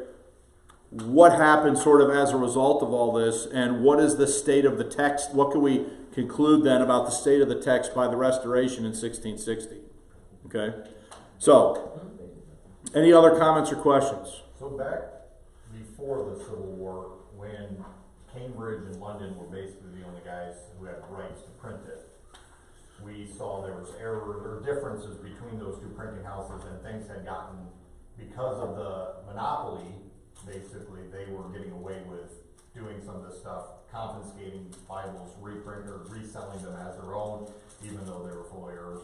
A: what happened sort of as a result of all this, and what is the state of the text? What can we conclude then about the state of the text by the restoration in 1660? Okay? So, any other comments or questions?
E: So back before the Civil War, when Cambridge and London were basically the only guys who had rights to print it, we saw there was errors or differences between those two printing houses, and things had gotten, because of the monopoly, basically they were getting away with doing some of this stuff, confiscating Bibles, reselling them as their own, even though they were full of errors.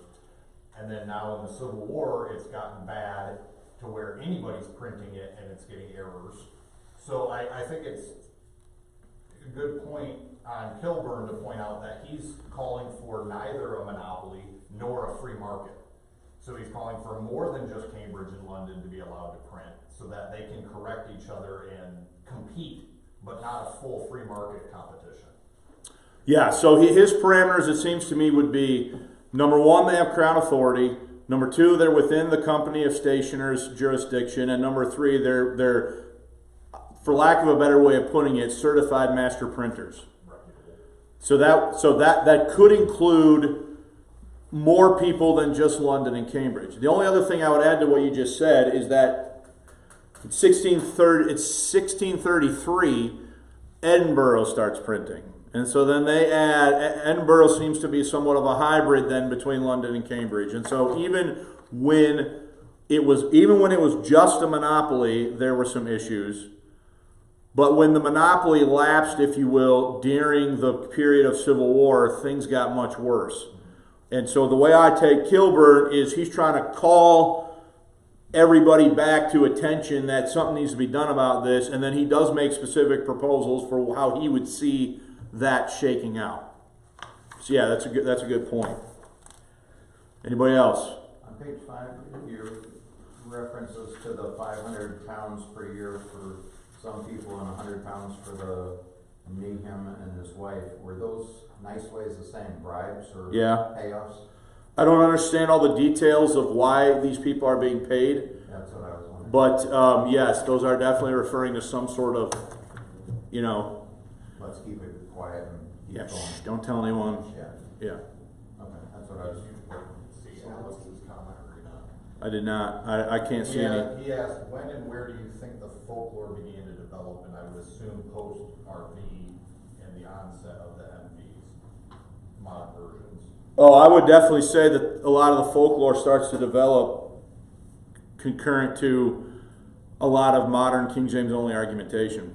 E: And then now in the Civil War, it's gotten bad to where anybody's printing it and it's getting errors. So I think it's a good point on Kilburne to point out that he's calling for neither a monopoly nor a free market. So he's calling for more than just Cambridge and London to be allowed to print, so that they can correct each other and compete, but not a full free market competition.
A: Yeah, so his parameters, it seems to me, would be, number one, they have Crown authority. Number two, they're within the Company of Stationers jurisdiction. And number three, they're, for lack of a better way of putting it, certified master printers. So that could include more people than just London and Cambridge. The only other thing I would add to what you just said is that in 1633, Edinburgh starts printing. And so then they add, Edinburgh seems to be somewhat of a hybrid then between London and Cambridge. And so even when it was just a monopoly, there were some issues. But when the monopoly lapsed, if you will, during the period of Civil War, things got much worse. And so the way I take Kilburne is he's trying to call everybody back to attention that something needs to be done about this, and then he does make specific proposals for how he would see that shaking out. So yeah, that's a good point. Anybody else?
H: On page 5, your references to the 500 pounds per year for some people and 100 pounds for the him and his wife, were those nice ways of saying bribes or payoffs?
A: I don't understand all the details of why these people are being paid.
H: That's what I was wondering.
A: But yes, those are definitely referring to some sort of,
H: Let's keep it quiet and keep going.
A: Don't tell anyone. Yeah.
H: Okay, that's what I was.
E: See Alex's comment or not?
A: I did not. I can't see any.
E: He asked, when and where do you think the folklore began to develop? And I would assume post-RV and the onset of the MVs, mod versions.
A: Oh, I would definitely say that a lot of the folklore starts to develop concurrent to a lot of modern King James only argumentation.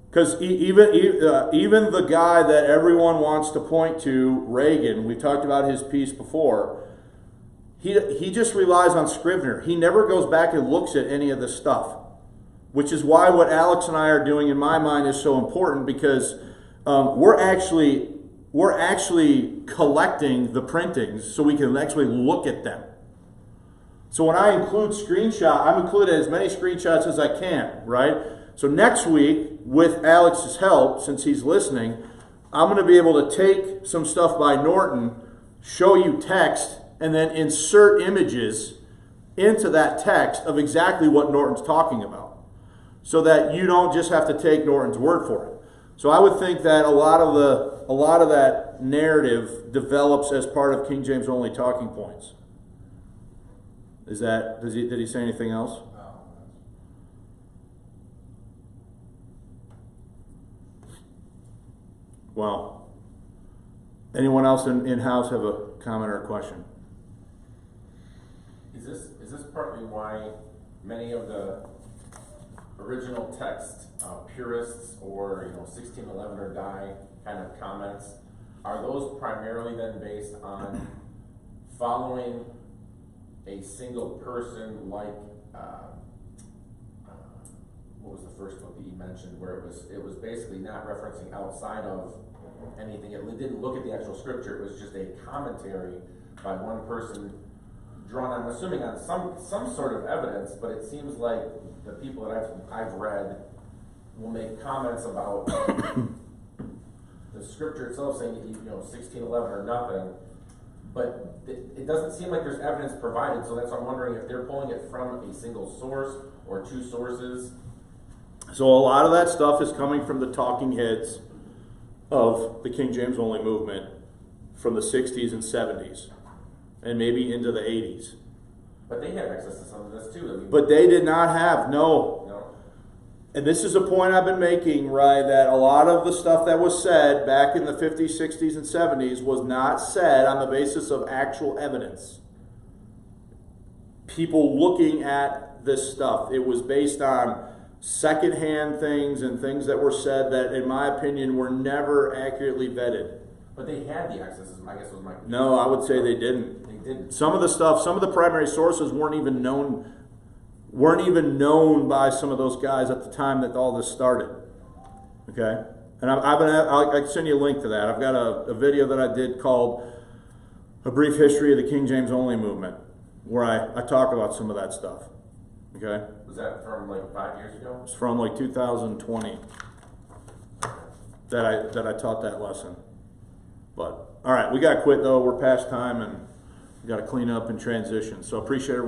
A: Because even the guy that everyone wants to point to, Reagan, we talked about his piece before, he just relies on Scrivener. He never goes back and looks at any of this stuff, which is why what Alex and I are doing in my mind is so important, because we're actually collecting the printings so we can actually look at them. So when I include I'm including as many screenshots as I can, right? So next week, with Alex's help, since he's listening, I'm going to be able to take some stuff by Norton, show you text, and then insert images into that text of exactly what Norton's talking about, so that you don't just have to take Norton's word for it. So I would think that a lot of that narrative develops as part of King James only talking points. Did he say anything else? Well, anyone else in-house have a comment or a question?
F: Is this partly why many of the original text, purists or, 1611 or die kind of comments, are those primarily then based on following a single person like, what was the first book that you mentioned where it was basically not referencing outside of anything, it didn't look at the actual scripture, it was just a commentary by one person drawn, I'm assuming on some sort of evidence, but it seems like the people that I've read will make comments about the scripture itself saying, 1611 or nothing, but it doesn't seem like there's evidence provided, so that's why I'm wondering if they're pulling it from a single source or two sources.
A: So a lot of that stuff is coming from the talking heads of the King James only movement from the 60s and 70s and maybe into the 80s.
F: But they had access to some of this too.
A: But they did not have, no. And this is a point I've been making, right, that a lot of the stuff that was said back in the 50s, 60s, and 70s was not said on the basis of actual evidence. People looking at this stuff. It was based on secondhand things and things that were said that, in my opinion, were never accurately vetted.
F: But they had the access, I guess was my question.
A: No, I would say they didn't.
F: They didn't.
A: Some of the stuff, some of the primary sources weren't even known by some of those guys at the time that all this started. Okay? And I can send you a link to that. I've got a video that I did called A Brief History of the King James Only Movement, where I talk about some of that stuff. Okay?
F: Was that from like 5 years ago?
A: It's from like 2020 that I taught that lesson. But all right, we got to quit though. We're past time and we got to clean up and transition. So appreciate everyone.